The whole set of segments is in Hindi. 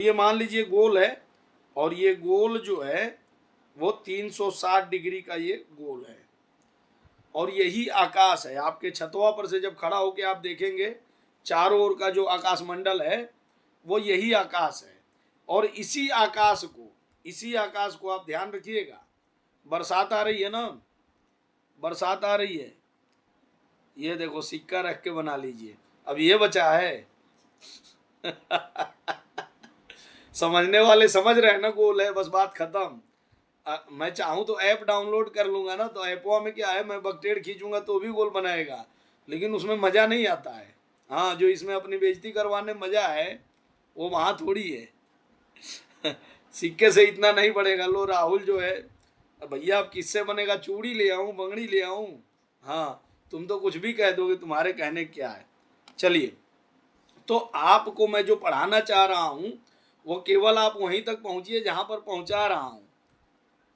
ये मान लीजिए गोल है, और ये गोल जो है वो 360 डिग्री का ये गोल है, और यही आकाश है। आपके छतवा पर से जब खड़ा होकर आप देखेंगे, चारों ओर का जो आकाश मंडल है वो यही आकाश है। और इसी आकाश को आप ध्यान रखिएगा। बरसात आ रही है ना, बरसात आ रही है, ये देखो सिक्का रख के बना लीजिए। अब ये बचा है समझने वाले समझ रहे हैं ना, गोल है, बस बात खत्म। मैं चाहूँ तो ऐप डाउनलोड कर लूंगा ना, तो ऐपवा में क्या है, मैं बकटेड़ खींचूंगा तो भी गोल बनाएगा, लेकिन उसमें मज़ा नहीं आता है। हाँ, जो इसमें अपनी बेइज्जती करवाने मज़ा है वो वहाँ थोड़ी है सिक्के से इतना नहीं बढ़ेगा। लो राहुल जो है, भैया अब किससे बनेगा, चूड़ी ले आऊँ, बंगड़ी ले आऊँ? हाँ, तुम तो कुछ भी कह दोगे, तुम्हारे कहने क्या है। चलिए, तो आपको मैं जो पढ़ाना चाह रहा हूँ वो केवल आप वहीं तक पहुँचिए जहाँ पर पहुँचा रहा हूँ।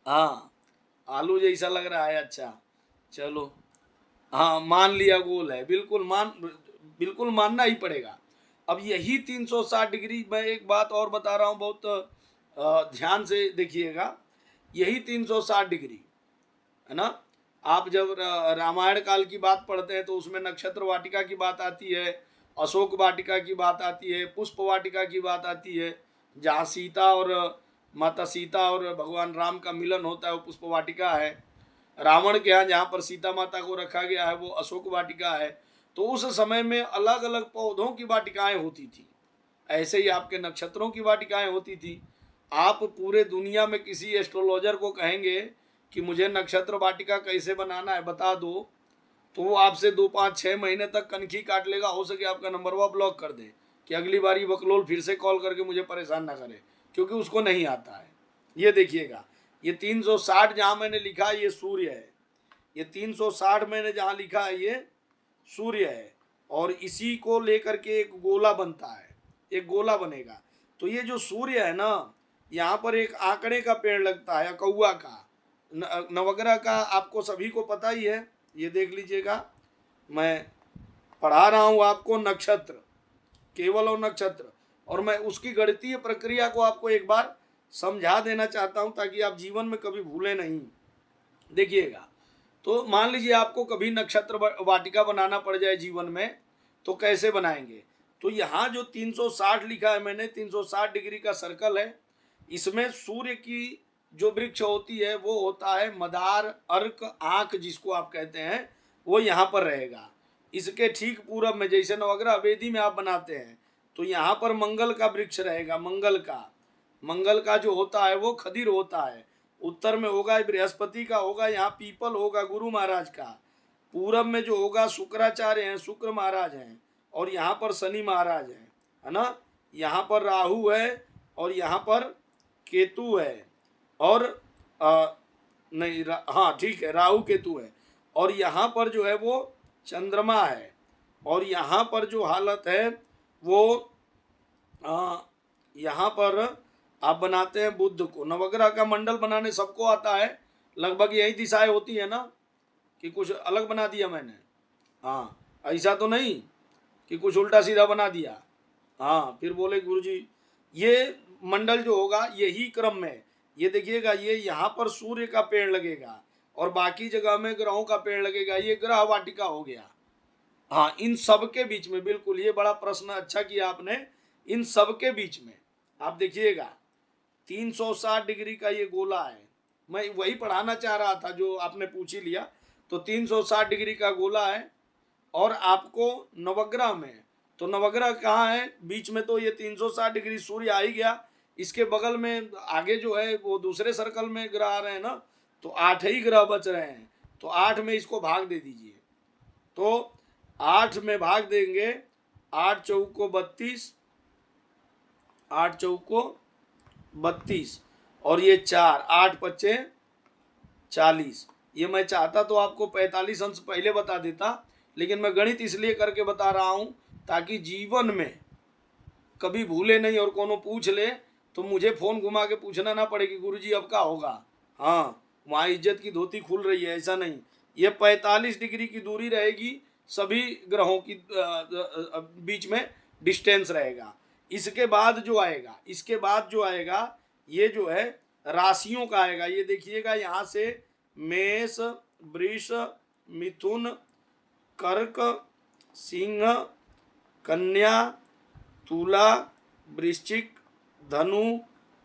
हाँ, आलू जैसा लग रहा है, अच्छा चलो। हाँ, मान लिया गोल है, बिल्कुल मानना ही पड़ेगा। अब यही 360 डिग्री, मैं एक बात और बता रहा हूँ, बहुत ध्यान से देखिएगा। यही 360 डिग्री है ना। आप जब रामायण काल की बात पढ़ते हैं तो उसमें नक्षत्र वाटिका की बात आती है, अशोक वाटिका की बात आती है, पुष्प वाटिका की बात आती है, जहाँ माता सीता और भगवान राम का मिलन होता है वो पुष्प वाटिका है। रावण के यहाँ जहाँ पर सीता माता को रखा गया है वो अशोक वाटिका है। तो उस समय में अलग अलग पौधों की वाटिकाएं होती थी, ऐसे ही आपके नक्षत्रों की वाटिकाएं होती थी। आप पूरे दुनिया में किसी एस्ट्रोलॉजर को कहेंगे कि मुझे नक्षत्र वाटिका कैसे बनाना है बता दो, तो वो आपसे 2 5 6 महीने तक कनखी काट लेगा। हो सके आपका नंबर वो ब्लॉक कर दे कि अगली बारी बकलोल फिर से कॉल करके मुझे परेशान ना करे, क्योंकि उसको नहीं आता है। ये देखिएगा, ये 360 जहाँ मैंने लिखा है ये सूर्य है, ये 360 मैंने जहाँ लिखा है ये सूर्य है, और इसी को लेकर के एक गोला बनता है, एक गोला बनेगा। तो ये जो सूर्य है ना, यहाँ पर एक आंकड़े का पेड़ लगता है, कौआ का, नवग्रह का, आपको सभी को पता ही है। ये देख लीजिएगा, मैं पढ़ा रहा हूँ आपको नक्षत्र, केवल और नक्षत्र, और मैं उसकी गणितीय प्रक्रिया को आपको एक बार समझा देना चाहता हूँ ताकि आप जीवन में कभी भूलें नहीं। देखिएगा, तो मान लीजिए आपको कभी नक्षत्र वाटिका बनाना पड़ जाए जीवन में, तो कैसे बनाएंगे। तो यहाँ जो 360 लिखा है मैंने, 360 डिग्री का सर्कल है, इसमें सूर्य की जो वृक्ष होती है वो होता है मदार, अर्क, आंख जिसको आप कहते हैं, वो यहाँ पर रहेगा। इसके ठीक पूरब में, जैसे नवग्रह वेदी में आप बनाते हैं, तो यहाँ पर मंगल का वृक्ष रहेगा। मंगल का जो होता है वो खदिर होता है। उत्तर में होगा बृहस्पति का होगा, यहाँ पीपल होगा गुरु महाराज का। पूरब में जो होगा शुक्राचार्य हैं, शुक्र महाराज हैं, और यहाँ पर शनि महाराज हैं, है ना। यहाँ पर राहु है और यहाँ पर केतु है, और नहीं हाँ ठीक है, राहु केतु है, और यहाँ पर जो है वो चंद्रमा है, और यहाँ पर जो हालत है वो यहाँ पर आप बनाते हैं बुध को। नवग्रह का मंडल बनाने सबको आता है, लगभग यही दिशाएं होती है ना, कि कुछ अलग बना दिया मैंने। हाँ, ऐसा तो नहीं कि कुछ उल्टा सीधा बना दिया। हाँ, फिर बोले गुरुजी, ये मंडल जो होगा यही क्रम में, ये देखिएगा, ये यहाँ पर सूर्य का पेड़ लगेगा और बाकी जगह में ग्रहों का पेड़ लगेगा, ये ग्रह वाटिका हो गया। हाँ, इन सब के बीच में, बिल्कुल ये बड़ा प्रश्न अच्छा किया आपने, इन सब के बीच में आप देखिएगा 360 डिग्री का ये गोला है। मैं वही पढ़ाना चाह रहा था जो आपने पूछ ही लिया। तो 360 डिग्री का गोला है, और आपको नवग्रह में, तो नवग्रह कहाँ है, बीच में, तो ये 360 डिग्री सूर्य आ ही गया। इसके बगल में आगे जो है वो दूसरे सर्कल में ग्रह आ रहे हैं ना, तो 8 ही ग्रह बच रहे हैं। तो 8 में इसको भाग दे दीजिए, तो 8 में भाग देंगे, 8 चौको 32, 8 चौको 32, और ये 4, 8 पच्चे 40। ये मैं चाहता तो आपको 45 अंश पहले बता देता, लेकिन मैं गणित इसलिए करके बता रहा हूँ ताकि जीवन में कभी भूले नहीं, और कोनो पूछ ले तो मुझे फ़ोन घुमा के पूछना ना पड़े कि गुरुजी अब क्या होगा। हाँ, वहाँ इज्जत की धोती खुल रही है, ऐसा नहीं। ये 45 डिग्री की दूरी रहेगी, सभी ग्रहों की बीच में डिस्टेंस रहेगा। इसके बाद जो आएगा, इसके बाद जो आएगा ये जो है राशियों का आएगा। ये देखिएगा यहाँ से मेष, वृष, मिथुन, कर्क, सिंह, कन्या, तुला, वृश्चिक, धनु,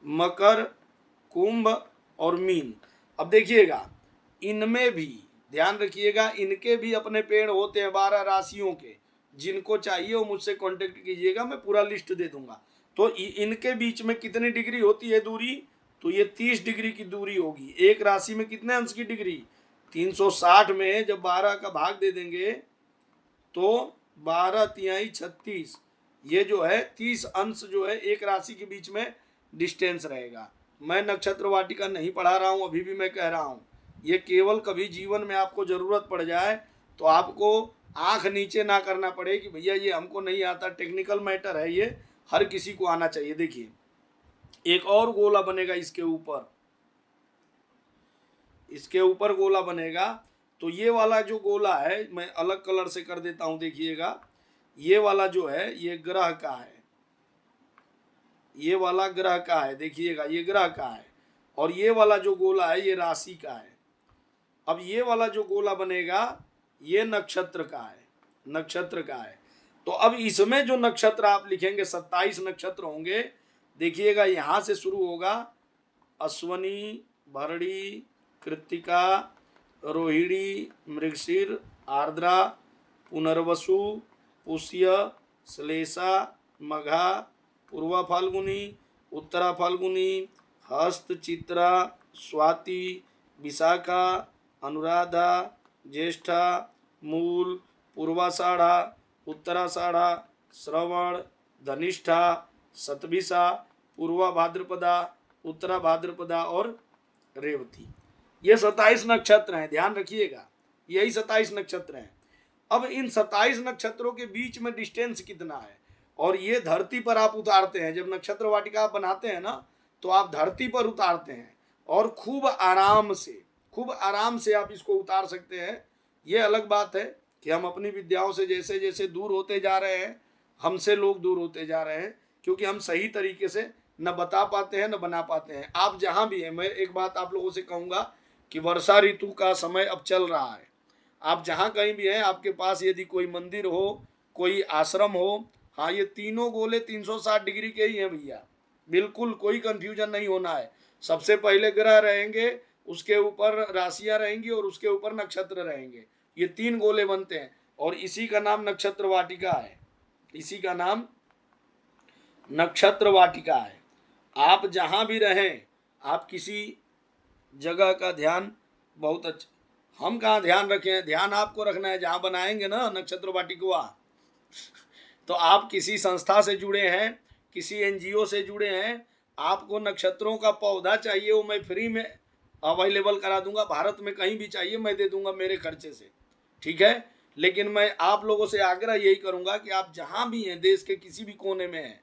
मकर, कुंभ और मीन। अब देखिएगा इनमें भी ध्यान रखिएगा, इनके भी अपने पेड़ होते हैं 12 राशियों के। जिनको चाहिए वो मुझसे कांटेक्ट कीजिएगा, मैं पूरा लिस्ट दे दूंगा। तो इनके बीच में कितनी डिग्री होती है दूरी, तो ये 30 डिग्री की दूरी होगी। एक राशि में कितने अंश की डिग्री, 360 में जब 12 का भाग दे देंगे तो 12 तिहाई 36, ये जो है 30 अंश जो है एक राशि के बीच में डिस्टेंस रहेगा। मैं नक्षत्र वाटिका नहीं पढ़ा रहा हूँ, अभी भी मैं कह रहा हूँ, ये केवल कभी जीवन में आपको जरूरत पड़ जाए तो आपको आंख नीचे ना करना पड़े कि भैया ये हमको नहीं आता। टेक्निकल मैटर है, ये हर किसी को आना चाहिए। देखिए एक और गोला बनेगा इसके ऊपर, इसके ऊपर गोला बनेगा। तो ये वाला जो गोला है मैं अलग कलर से कर देता हूं। देखिएगा ये वाला जो है ये ग्रह का है, ये वाला ग्रह का है। देखिएगा ये ग्रह का है, और ये वाला जो गोला है ये राशि का है। अब ये वाला जो गोला बनेगा ये नक्षत्र का है, नक्षत्र का है। तो अब इसमें जो नक्षत्र आप लिखेंगे 27 नक्षत्र होंगे। देखिएगा यहाँ से शुरू होगा अश्वनी, भरणी, कृत्तिका, रोहिणी, मृगशीर, आर्द्रा, पुनर्वसु, पुष्य, श्लेषा, मघा, पूर्वा फाल्गुनी, उत्तरा फाल्गुनी, हस्त, चित्रा, स्वाति, विशाखा, अनुराधा, ज्येष्ठा, मूल, पूर्वाषाढ़ा, उत्तराषाढ़ा, श्रवण, धनिष्ठा, शतभिषा, पूर्वा भाद्रपदा, उत्तरा भाद्रपदा और रेवती। ये 27 नक्षत्र हैं, ध्यान रखिएगा, यही 27 नक्षत्र हैं। अब इन 27 नक्षत्रों के बीच में डिस्टेंस कितना है, और ये धरती पर आप उतारते हैं। जब नक्षत्र वाटिका आप बनाते हैं ना तो आप धरती पर उतारते हैं, और खूब आराम से आप इसको उतार सकते हैं। ये अलग बात है कि हम अपनी विद्याओं से जैसे जैसे दूर होते जा रहे हैं, हमसे लोग दूर होते जा रहे हैं, क्योंकि हम सही तरीके से न बता पाते हैं न बना पाते हैं। आप जहाँ भी हैं, मैं एक बात आप लोगों से कहूँगा कि वर्षा ऋतु का समय अब चल रहा है। आप जहाँ कहीं भी हैं, आपके पास यदि कोई मंदिर हो, कोई आश्रम हो, हाँ ये तीनों गोले 360 डिग्री के ही हैं भैया, बिल्कुल कोई कंफ्यूजन नहीं होना है। सबसे पहले ग्रह रहेंगे, उसके ऊपर राशियां रहेंगी और उसके ऊपर नक्षत्र रहेंगे। ये 3 गोले बनते हैं और इसी का नाम नक्षत्र वाटिका है, इसी का नाम नक्षत्र वाटिका है। आप जहां भी रहें, आप किसी जगह का ध्यान बहुत अच्छा, हम कहाँ ध्यान रखें, ध्यान आपको रखना है जहां बनाएंगे ना नक्षत्र वाटिका। तो आप किसी संस्था से जुड़े हैं, किसी एनजीओ से जुड़े हैं, आपको नक्षत्रों का पौधा चाहिए, वो मैं फ्री में अवेलेबल करा दूंगा। भारत में कहीं भी चाहिए मैं दे दूंगा मेरे खर्चे से, ठीक है। लेकिन मैं आप लोगों से आग्रह यही करूंगा कि आप जहां भी हैं, देश के किसी भी कोने में हैं,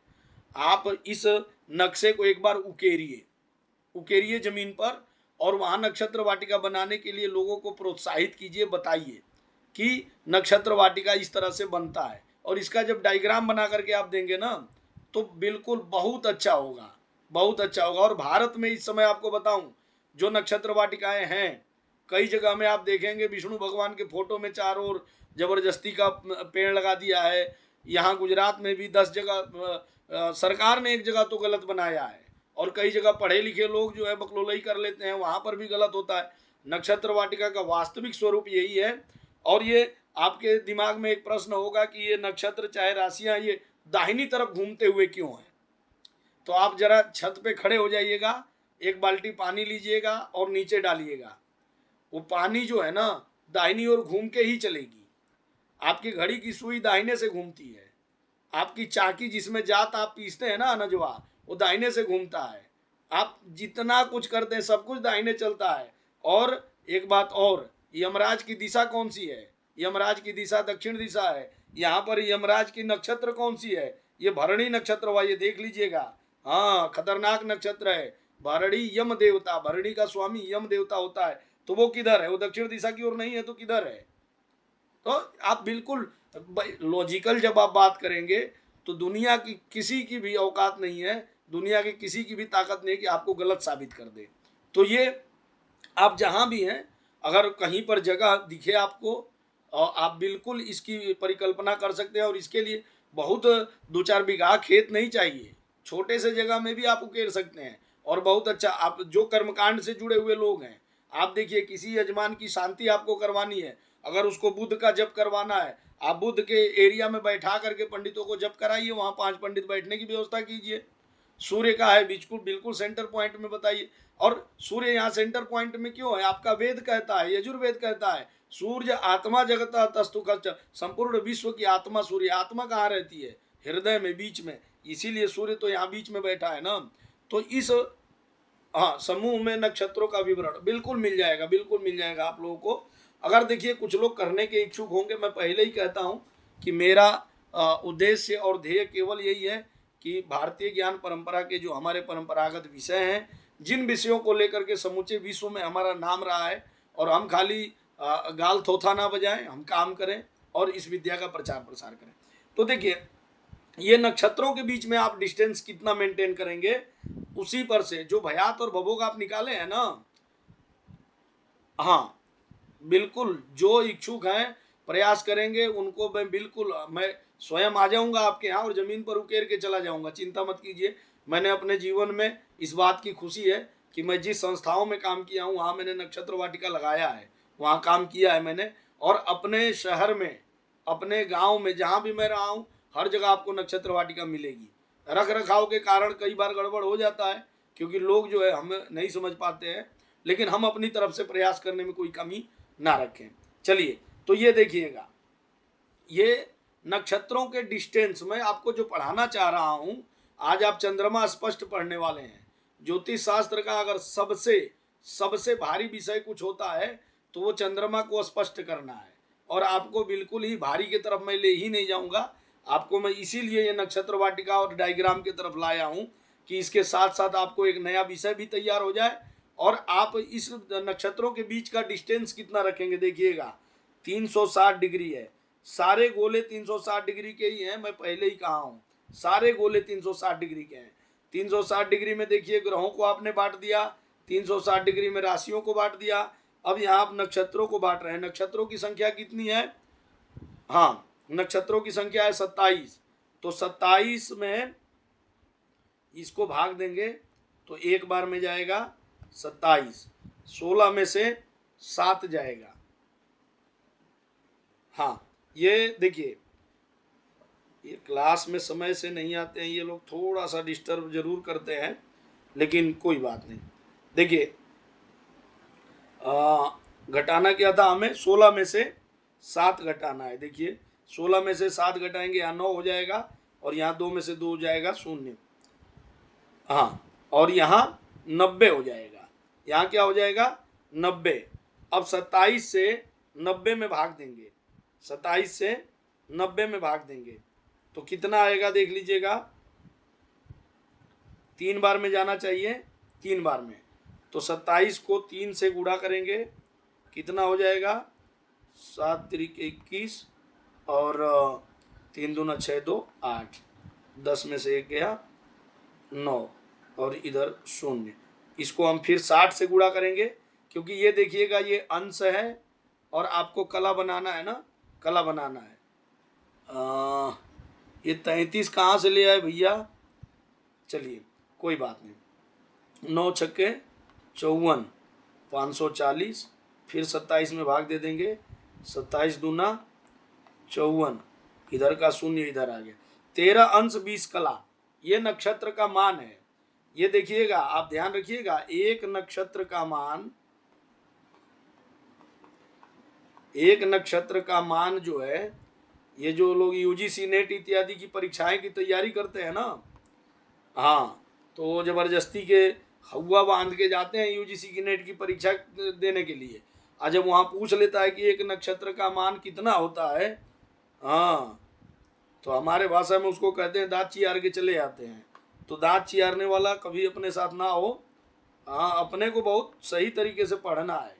आप इस नक्शे को एक बार उकेरिए जमीन पर, और वहां नक्षत्र वाटिका बनाने के लिए लोगों को प्रोत्साहित कीजिए, बताइए कि नक्षत्र वाटिका इस तरह से बनता है। और इसका जब डायग्राम बना करके आप देंगे ना तो बिल्कुल बहुत अच्छा होगा, बहुत अच्छा होगा। और भारत में इस समय आपको बताऊं, जो नक्षत्र वाटिकाएं हैं, कई जगह में आप देखेंगे विष्णु भगवान के फोटो में चारों ओर जबरदस्ती का पेड़ लगा दिया है। यहाँ गुजरात में भी 10 जगह सरकार ने एक जगह तो गलत बनाया है, और कई जगह पढ़े लिखे लोग जो है बकलोलई कर लेते हैं, वहाँ पर भी गलत होता है। नक्षत्र वाटिका का वास्तविक स्वरूप यही है। और ये आपके दिमाग में एक प्रश्न होगा कि ये नक्षत्र चाहे राशियां ये दाहिनी तरफ घूमते हुए क्यों हैं। तो आप जरा छत पे खड़े हो जाइएगा, एक बाल्टी पानी लीजिएगा और नीचे डालिएगा। वो पानी जो है ना दाहिनी ओर घूम के ही चलेगी। आपकी घड़ी की सुई दाहिने से घूमती है, आपकी चाकी जिसमें जात आप पीसते हैं ना अनजवा, वो दाहिने से घूमता है। आप जितना कुछ करते हैं सब कुछ दाहिने चलता है। और एक बात और, यमराज की दिशा कौन सी है, यमराज की दिशा दक्षिण दिशा है। यहाँ पर यमराज की नक्षत्र कौन सी है, ये भरणी नक्षत्र हुआ, ये देख लीजिएगा। हाँ खतरनाक नक्षत्र है भरणी, यम देवता, भरणी का स्वामी यम देवता होता है। तो वो किधर है, वो दक्षिण दिशा की ओर नहीं है तो किधर है। तो आप बिल्कुल लॉजिकल जब आप बात करेंगे तो दुनिया की किसी की भी औकात नहीं है, दुनिया की किसी की भी ताकत नहीं है कि आपको गलत साबित कर दे। तो ये आप जहाँ भी हैं, अगर कहीं पर जगह दिखे आपको, और आप बिल्कुल इसकी परिकल्पना कर सकते हैं। और इसके लिए बहुत 2-4 बीघा खेत नहीं चाहिए, छोटे से जगह में भी आप उकेर सकते हैं। और बहुत अच्छा, आप जो कर्मकांड से जुड़े हुए लोग हैं, आप देखिए किसी यजमान की शांति आपको करवानी है, अगर उसको बुध का जप करवाना है, आप बुध के एरिया में बैठा करके पंडितों को जप कराइए, वहाँ 5 पंडित बैठने की व्यवस्था कीजिए। सूर्य का है बिल्कुल बिल्कुल सेंटर पॉइंट में बताइए। और सूर्य यहाँ सेंटर पॉइंट में क्यों है? आपका वेद कहता है, यजुर्वेद कहता है, सूर्य आत्मा जगता तस्तु खच्च, संपूर्ण विश्व की आत्मा सूर्य। आत्मा कहाँ रहती है? हृदय में, बीच में। इसीलिए सूर्य तो यहाँ बीच में बैठा है ना। तो इस हाँ समूह में नक्षत्रों का विवरण बिल्कुल मिल जाएगा, बिल्कुल मिल जाएगा आप लोगों को। अगर देखिए कुछ लोग करने के इच्छुक होंगे, मैं पहले ही कहता हूँ कि मेरा उद्देश्य और ध्येय केवल यही है कि भारतीय ज्ञान परंपरा के जो हमारे परंपरागत विषय हैं, जिन विषयों को लेकर के समूचे विश्व में हमारा नाम रहा है, और हम खाली गाल थोथा ना बजाएं, हम काम करें और इस विद्या का प्रचार प्रसार करें। तो देखिए ये नक्षत्रों के बीच में आप डिस्टेंस कितना मेंटेन करेंगे, उसी पर से जो भयात और भभोग आप निकाले हैं ना, हाँ बिल्कुल, जो इच्छुक हैं प्रयास करेंगे, उनको मैं स्वयं आ जाऊंगा आपके यहाँ और ज़मीन पर उकेर के चला जाऊंगा, चिंता मत कीजिए। मैंने अपने जीवन में इस बात की खुशी है कि मैं जिस संस्थाओं में काम किया हूँ, वहाँ मैंने नक्षत्र वाटिका लगाया है, वहाँ काम किया है मैंने। और अपने शहर में, अपने गाँव में, जहाँ भी मैं रहा हूँ, हर जगह आपको नक्षत्र वाटिका मिलेगी। रख रखाव के कारण कई बार गड़बड़ हो जाता है, क्योंकि लोग जो है हमें नहीं समझ पाते हैं, लेकिन हम अपनी तरफ से प्रयास करने में कोई कमी ना रखें। चलिए, तो ये देखिएगा, ये नक्षत्रों के डिस्टेंस में आपको जो पढ़ाना चाह रहा हूं, आज आप चंद्रमा स्पष्ट पढ़ने वाले हैं। ज्योतिष शास्त्र का अगर सबसे सबसे भारी विषय कुछ होता है तो वो चंद्रमा को स्पष्ट करना है। और आपको बिल्कुल ही भारी की तरफ मैं ले ही नहीं जाऊंगा, आपको मैं इसीलिए ये नक्षत्र वाटिका और डायग्राम की तरफ लाया हूं कि इसके साथ साथ आपको एक नया विषय भी तैयार हो जाए। और आप इस नक्षत्रों के बीच का डिस्टेंस कितना रखेंगे, देखिएगा 360 डिग्री है। सारे गोले 360 डिग्री के ही हैं, मैं पहले ही कहा हूँ, सारे गोले 360 डिग्री के हैं। 360 डिग्री में देखिए ग्रहों को आपने बांट दिया, 360 डिग्री में राशियों को बांट दिया। अब यहाँ आप नक्षत्रों को बांट रहे हैं। नक्षत्रों की संख्या कितनी है? हाँ, नक्षत्रों की संख्या है 27। तो 27 में इसको भाग देंगे तो एक बार में जाएगा 27, 16 में से 7 जाएगा। हाँ, ये देखिए, ये क्लास में समय से नहीं आते हैं ये लोग, थोड़ा सा डिस्टर्ब जरूर करते हैं, लेकिन कोई बात नहीं। देखिए घटाना क्या था हमें? 16 में से 7 घटाना है। देखिए 16 में से 7 घटाएंगे, यहाँ 9 हो जाएगा, और यहाँ 2 में से 2 हो जाएगा 0। हाँ, और यहाँ 90 हो जाएगा। यहाँ क्या हो जाएगा? 90। अब 27 से 90 में भाग देंगे, 27 से 90 में भाग देंगे तो कितना आएगा देख लीजिएगा। 3 बार में जाना चाहिए, 3 बार में। तो 27 को 3 से गुणा करेंगे, कितना हो जाएगा? 7 त्रिक 21, और 3 दूना 6, 2 8, 10 में से 1 गया 9, और इधर 0। इसको हम फिर 60 से गुणा करेंगे, क्योंकि ये देखिएगा ये अंश है और आपको कला बनाना है ना, कला बनाना है। ये 33 कहाँ से ले आए भैया? चलिए कोई बात नहीं, 9 छक्के 54, 540, फिर 27 में भाग दे देंगे, 27 दूना 54, इधर का 0 इधर आ गया। 13 अंश 20 कला, ये नक्षत्र का मान है। ये देखिएगा, आप ध्यान रखिएगा, एक नक्षत्र का मान, एक नक्षत्र का मान जो है, ये जो लोग यूजीसी नेट इत्यादि की परीक्षाएं की तैयारी करते हैं ना, हाँ, तो जबरदस्ती के हवा बांध के जाते हैं यूजीसी की नेट की परीक्षा देने के लिए। आज जब वहाँ पूछ लेता है कि एक नक्षत्र का मान कितना होता है, हाँ, तो हमारे भाषा में उसको कहते हैं दांत चियार के चले आते हैं। तो दांत चियारने वाला कभी अपने साथ ना हो। हाँ, अपने को बहुत सही तरीके से पढ़ना है।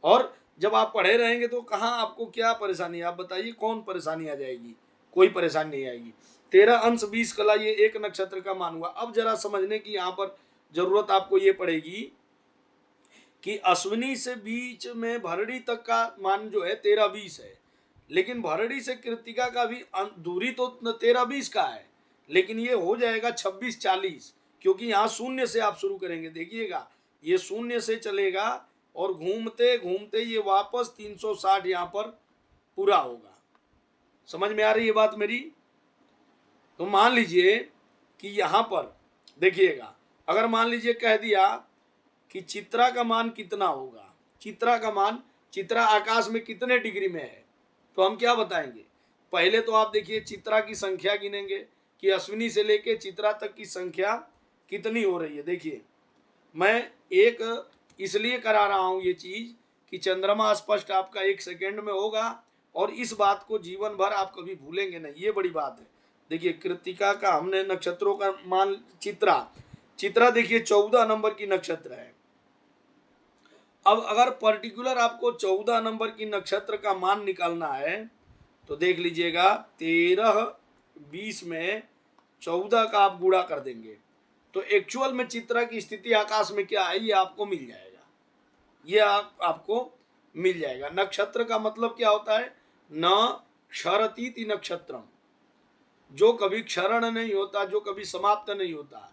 और जब आप पढ़े रहेंगे तो कहाँ आपको क्या परेशानी है, आप बताइए, कौन परेशानी आ जाएगी? कोई परेशानी नहीं आएगी। 13 अंश 20 कला, ये एक नक्षत्र का मान हुआ। अब जरा समझने की यहाँ पर जरूरत आपको ये पड़ेगी कि अश्विनी से बीच में भरणी तक का मान जो है 13-20 है, लेकिन भरणी से कृत्तिका का भी दूरी तो 13-20 का है, लेकिन ये हो जाएगा 26-40, क्योंकि यहाँ शून्य से आप शुरू करेंगे। देखिएगा ये शून्य से चलेगा और घूमते घूमते ये वापस 360 यहाँ पर पूरा होगा। समझ में आ रही है बात मेरी? तो मान लीजिए कि यहाँ पर देखिएगा, अगर मान लीजिए कह दिया कि चित्रा का मान कितना होगा, चित्रा का मान, चित्रा आकाश में कितने डिग्री में है, तो हम क्या बताएंगे? पहले तो आप देखिए चित्रा की संख्या गिनेंगे कि अश्विनी से लेके चित्रा तक की संख्या कितनी हो रही है। देखिए मैं एक इसलिए करा रहा हूँ ये चीज कि चंद्रमा स्पष्ट आपका 1 सेकेंड में होगा और इस बात को जीवन भर आप कभी भूलेंगे नहीं, ये बड़ी बात है। देखिए कृत्तिका का हमने नक्षत्रों का मान, चित्रा, चित्रा देखिए 14 नंबर की नक्षत्र है। अब अगर पर्टिकुलर आपको 14 नंबर की नक्षत्र का मान निकालना है तो देख लीजिएगा 13-20 में 14 का आप गुणा कर देंगे तो एक्चुअल में चित्रा की स्थिति आकाश में क्या है ये आपको मिल जाएगा, ये आपको मिल जाएगा। नक्षत्र का मतलब क्या होता है? न क्षरतीति नक्षत्रम, जो कभी क्षरण नहीं होता, जो कभी समाप्त नहीं होता,